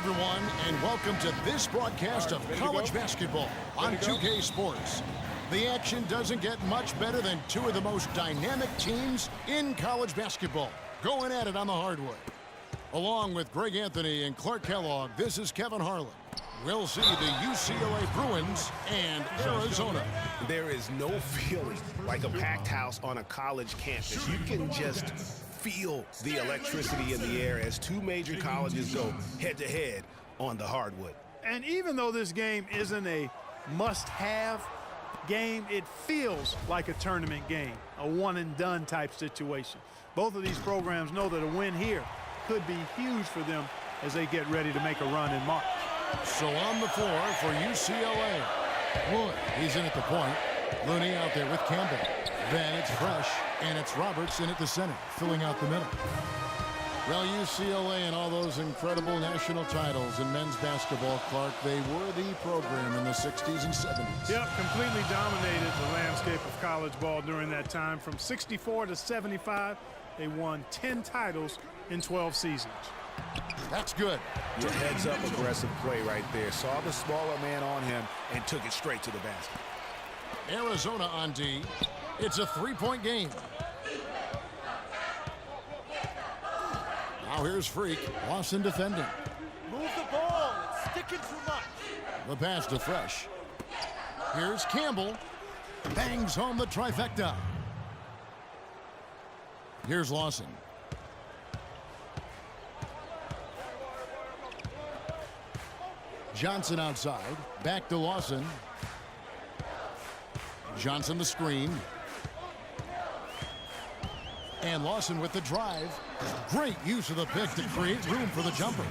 everyone, and welcome to this broadcast of college basketball on 2K Sports. The action doesn't get much better than two of the most dynamic teams in college basketball going at it on the hardwood. Along with Greg Anthony and Clark Kellogg, this is Kevin Harlan. We'll see the UCLA Bruins and Arizona. There is no feeling like a packed house on a college campus. You can just feel the electricity in the air as two major colleges go head-to-head on the hardwood. And even though this game isn't a must-have game, it feels like a tournament game, a one-and-done type situation. Both of these programs know that a win here could be huge for them as they get ready to make a run in March. So on the floor for UCLA, Wood, he's in at the point. Looney out there with Campbell. Then it's Fresh, and it's Roberts in at the center, filling out the middle. Well, UCLA and all those incredible national titles in men's basketball, Clark, they were the program in the 60s and 70s. Yep, completely dominated the landscape of college ball during that time. From 64 to 75, they won 10 titles in 12 seasons. That's good. Your heads-up aggressive play right there. Saw the smaller man on him and took it straight to the basket. Arizona on D. It's a three-point game. Now here's Freak. Lawson defending. Move the ball. It's sticking too much. The pass to Fresh. Here's Campbell. Bangs home the trifecta. Here's Lawson. Johnson outside. Back to Lawson. Johnson the screen. And Lawson with the drive. Great use of the pick to create room for the jumper.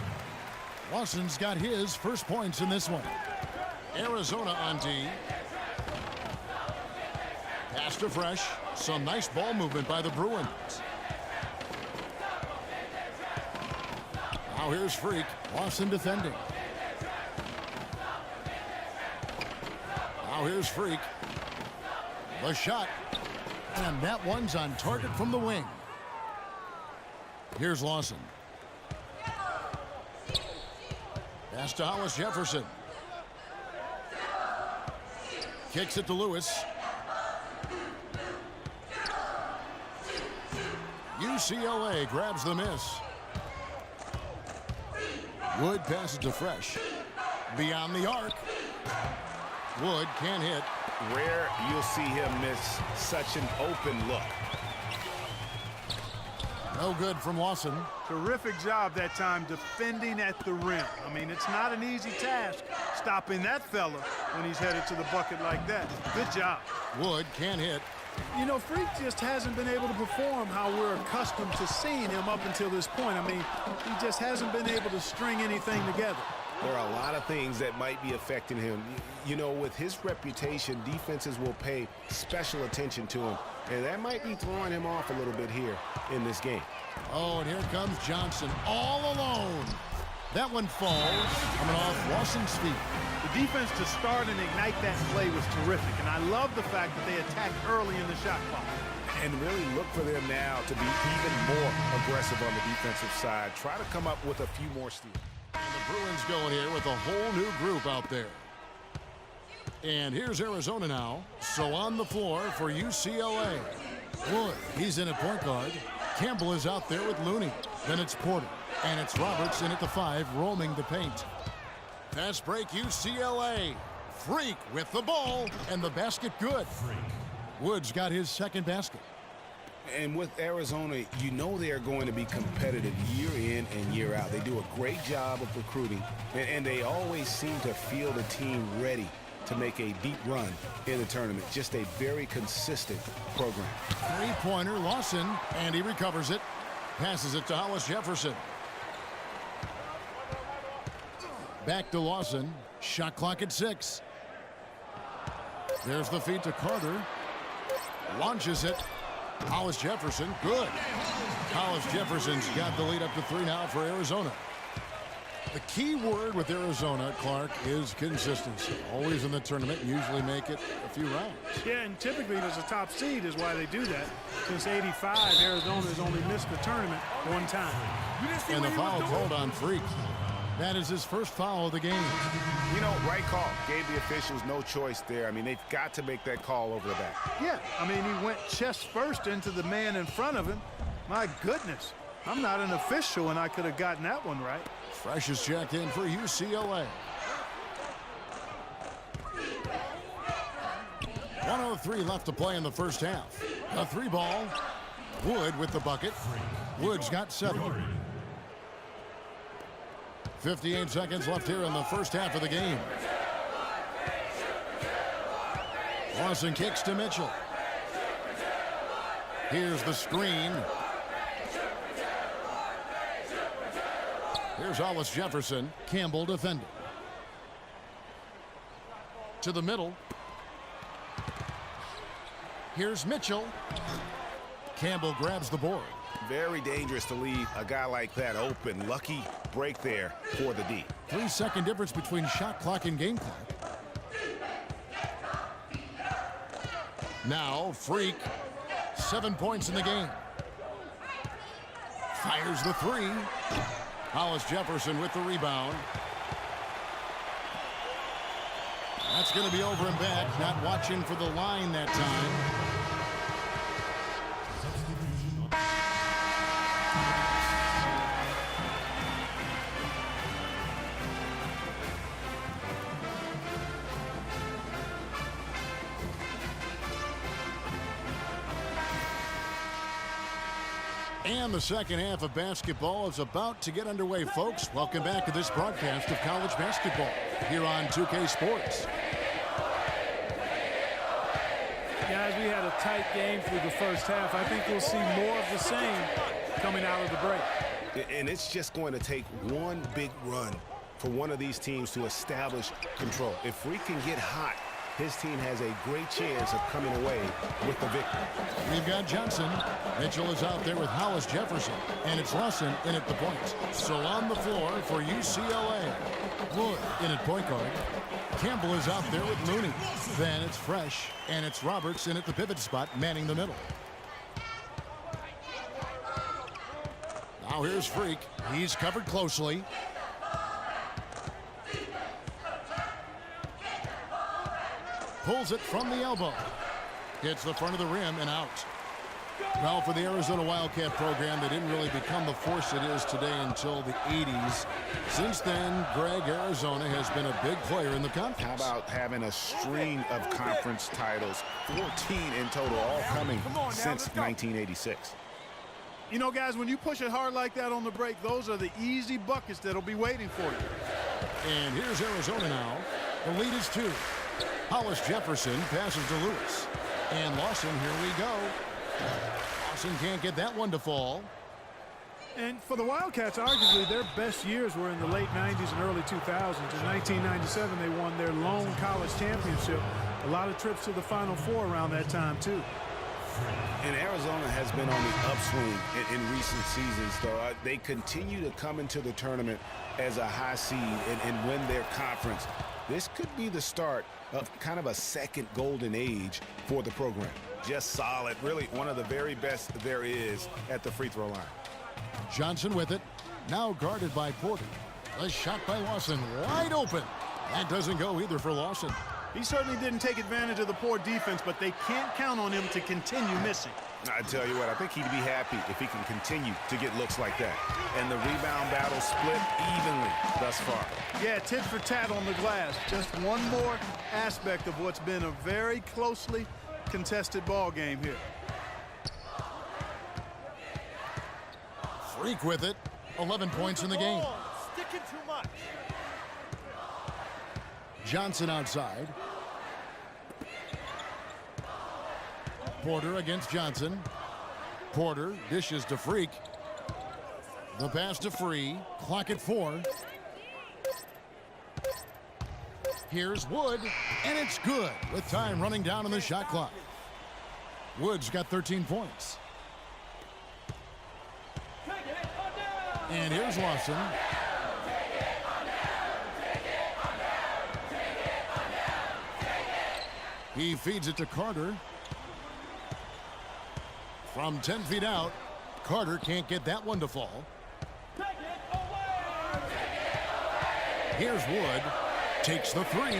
Lawson's got his first points in this one. Arizona on D. Pass to Fresh. Some nice ball movement by the Bruins. Now here's Freak. Lawson defending. Now here's Freak. The shot. And that one's on target from the wing. Here's Lawson. Pass to Hollis Jefferson. Kicks it to Lewis. UCLA grabs the miss. Wood passes to Fresh. Beyond the arc. Wood can't hit. Rare you'll see him miss such an open look. No good from Lawson. Terrific job that time defending at the rim. I mean, it's not an easy task stopping that fella when he's headed to the bucket like that. Good job. Wood can't hit. You know, Freak just hasn't been able to perform how we're accustomed to seeing him up until this point. I mean, he just hasn't been able to string anything together. There are a lot of things that might be affecting him. You know, with his reputation, defenses will pay special attention to him. And that might be throwing him off a little bit here in this game. Oh, and here comes Johnson all alone. That one falls coming off Lawson's feet. The defense to start and ignite that play was terrific. And I love the fact that they attacked early in the shot clock. And really look for them now to be even more aggressive on the defensive side. Try to come up with a few more steals. And the Bruins going here with a whole new group out there. And here's Arizona now. So on the floor for UCLA. Wood, he's in at point guard. Campbell is out there with Looney. Then it's Porter. And it's Roberts in at the 5, roaming the paint. Pass break UCLA. Freak with the ball. And the basket good. Wood's got his second basket. And with Arizona, you know they are going to be competitive year in and year out. They do a great job of recruiting, and they always seem to feel the team ready to make a deep run in the tournament. Just a very consistent program. Three-pointer, Lawson, and he recovers it. Passes it to Hollis Jefferson. Back to Lawson. Shot clock at 6. There's the feed to Carter. Launches it. Hollis Jefferson, good. Hollis Jefferson's got the lead up to 3 now for Arizona. The key word with Arizona, Clark, is consistency. Always in the tournament, usually make it a few rounds. Yeah, and typically as a top seed is why they do that. Since '85, Arizona has only missed the tournament one time. And the foul called on Freak. That is his first foul of the game. You know, right call. Gave the officials no choice there. I mean, they've got to make that call over the back. Yeah, I mean, he went chest first into the man in front of him. My goodness, I'm not an official, and I could have gotten that one right. Fresh is checked in for UCLA. 1:03 left to play in the first half. A 3-ball. Wood with the bucket. Wood's got 7. 58 seconds left here in the first half of the game. Lawson kicks to Mitchell. Here's the screen. Here's Hollis Jefferson. Campbell defending. To the middle. Here's Mitchell. Campbell grabs the board. Very dangerous to leave a guy like that open. Lucky break there for the D. 3-second difference between shot clock and game clock. Now, Freak. 7 points in the game. Fires the 3. Hollis Jefferson with the rebound. That's going to be over and back. Not watching for the line that time. And the second half of basketball is about to get underway, folks. Welcome back to this broadcast of college basketball here on 2K Sports. Guys, we had a tight game through the first half. I think we'll see more of the same coming out of the break. And it's just going to take one big run for one of these teams to establish control. If we can get hot, his team has a great chance of coming away with the victory. We've got Johnson. Mitchell is out there with Hollis Jefferson. And it's Lawson in at the point. So on the floor for UCLA. Wood in at point guard. Campbell is out there with Mooney. Then it's Fresh. And it's Roberts in at the pivot spot, manning the middle. Now here's Freak. He's covered closely. Pulls it from the elbow. Hits the front of the rim and out. Well, for the Arizona Wildcat program, they didn't really become the force it is today until the 80s. Since then, Greg, Arizona has been a big player in the conference. How about having a string of conference titles, 14 in total, all coming since 1986. You know, guys, when you push it hard like that on the break, those are the easy buckets that'll be waiting for you. And here's Arizona now. The lead is 2. Hollis Jefferson passes to Lewis. And Lawson, here we go. Lawson can't get that one to fall. And for the Wildcats, arguably, their best years were in the late 90s and early 2000s. In 1997, they won their lone college championship. A lot of trips to the Final Four around that time, too. And Arizona has been on the upswing in recent seasons, though. They continue to come into the tournament as a high seed and win their conference. This could be the start of kind of a second golden age for the program. Just solid, really one of the very best there is at the free throw line. Johnson with it. Now guarded by Porter. A shot by Lawson, wide open. That doesn't go either for Lawson. He certainly didn't take advantage of the poor defense, but they can't count on him to continue missing. I tell you what, I think he'd be happy if he can continue to get looks like that. And the rebound battle split evenly thus far. Yeah, tit for tat on the glass. Just one more aspect of what's been a very closely contested ball game here. Freak with it. 11 points in the game. Sticking too much. Johnson outside. Porter against Johnson. Porter dishes to Freak. The pass to Free. Clock at 4. Here's Wood, and it's good with time running down on the shot clock. Wood's got 13 points. And here's Lawson. He feeds it to Carter. From 10 feet out, Carter can't get that one to fall. Here's Wood. Takes the three.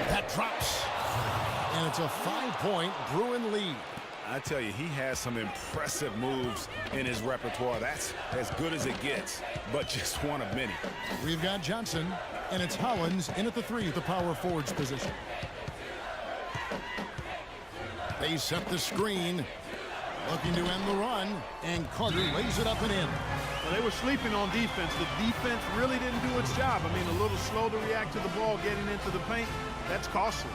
That drops. And it's a 5-point Bruin lead. I tell you, he has some impressive moves in his repertoire. That's as good as it gets, but just one of many. We've got Johnson, and it's Hollins in at the three at the power forward's position. They set the screen, looking to end the run, and Carter lays it up and in. Well, they were sleeping on defense. The defense really didn't do its job. I mean, a little slow to react to the ball getting into the paint. That's costly.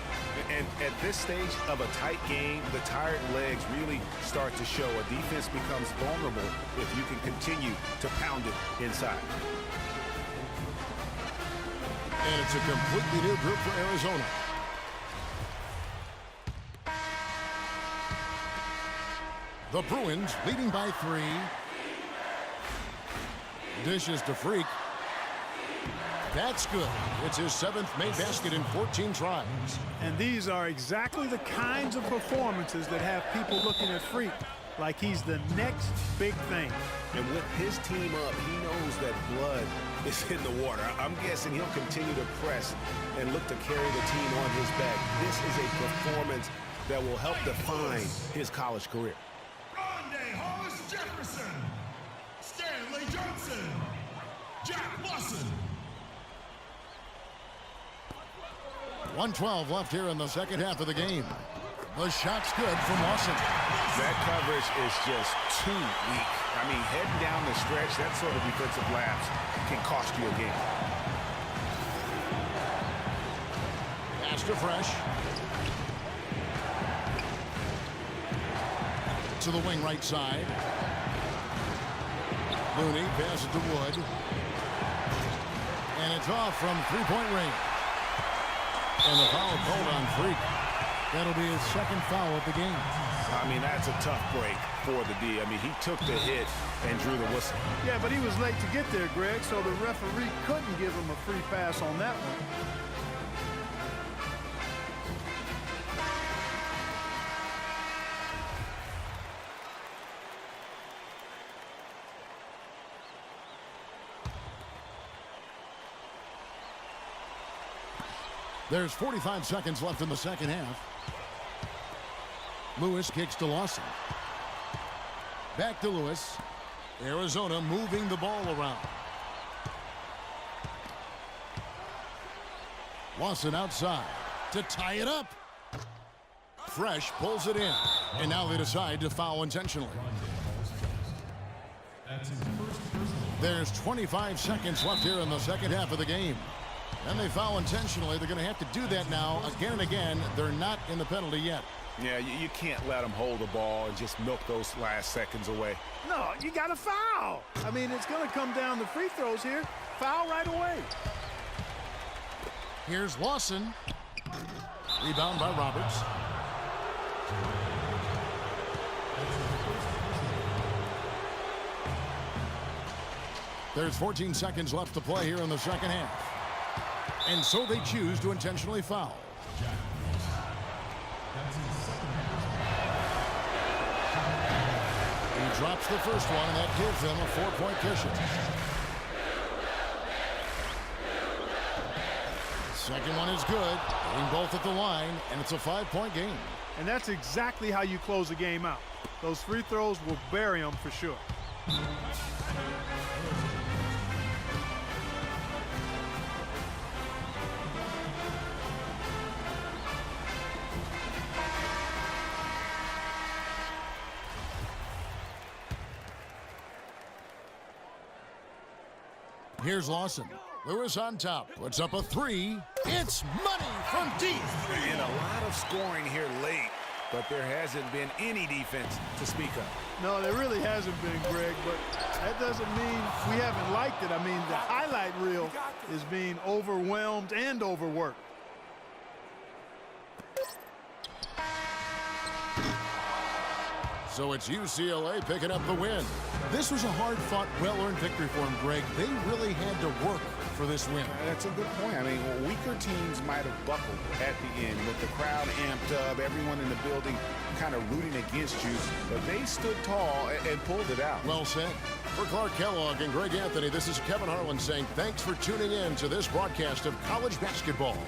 And at this stage of a tight game, the tired legs really start to show. A defense becomes vulnerable if you can continue to pound it inside. And it's a completely new group for Arizona. The Bruins leading by 3. Dishes to Freak. That's good. It's his 7th made basket in 14 tries. And these are exactly the kinds of performances that have people looking at Freak like he's the next big thing. And with his team up, he knows that blood is in the water. I'm guessing he'll continue to press and look to carry the team on his back. This is a performance that will help define his college career. Hollis Jefferson, Stanley Johnson, Jack Lawson. 1:12 left here in the second half of the game. The shot's good from Lawson. That coverage is just too weak. I mean, heading down the stretch, that sort of defensive lapse can cost you a game. Pass to Fresh. To the wing right side. Looney passes to Wood. And it's off from three-point range. And the foul called on Freak. That'll be his second foul of the game. I mean, that's a tough break for the D. I mean, he took the hit and drew the whistle. Yeah, but he was late to get there, Greg, so the referee couldn't give him a free pass on that one. There's 45 seconds left in the second half. Lewis kicks to Lawson. Back to Lewis. Arizona moving the ball around. Lawson outside to tie it up. Fresh pulls it in. And now they decide to foul intentionally. There's 25 seconds left here in the second half of the game. And they foul intentionally. They're going to have to do that now again and again. They're not in the penalty yet. Yeah, you can't let them hold the ball and just milk those last seconds away. No, you got to foul. I mean, it's going to come down to free throws here. Foul right away. Here's Lawson. Rebound by Roberts. There's 14 seconds left to play here in the second half. And so they choose to intentionally foul. He drops the first one, and that gives them a 4-point cushion. Second one is good. Hitting both at the line, and it's a 5-point game. And that's exactly how you close the game out. Those free throws will bury them for sure. Here's Lawson. Lewis on top. Puts up a three. It's money from deep. And a lot of scoring here late, but there hasn't been any defense to speak of. No, there really hasn't been, Greg, but that doesn't mean we haven't liked it. I mean, the highlight reel is being overwhelmed and overworked. So it's UCLA picking up the win. This was a hard-fought, well-earned victory for them, Greg. They really had to work for this win. That's a good point. I mean, weaker teams might have buckled at the end with the crowd amped up, everyone in the building kind of rooting against you, but they stood tall and pulled it out. Well said. For Clark Kellogg and Greg Anthony, this is Kevin Harlan saying thanks for tuning in to this broadcast of college basketball.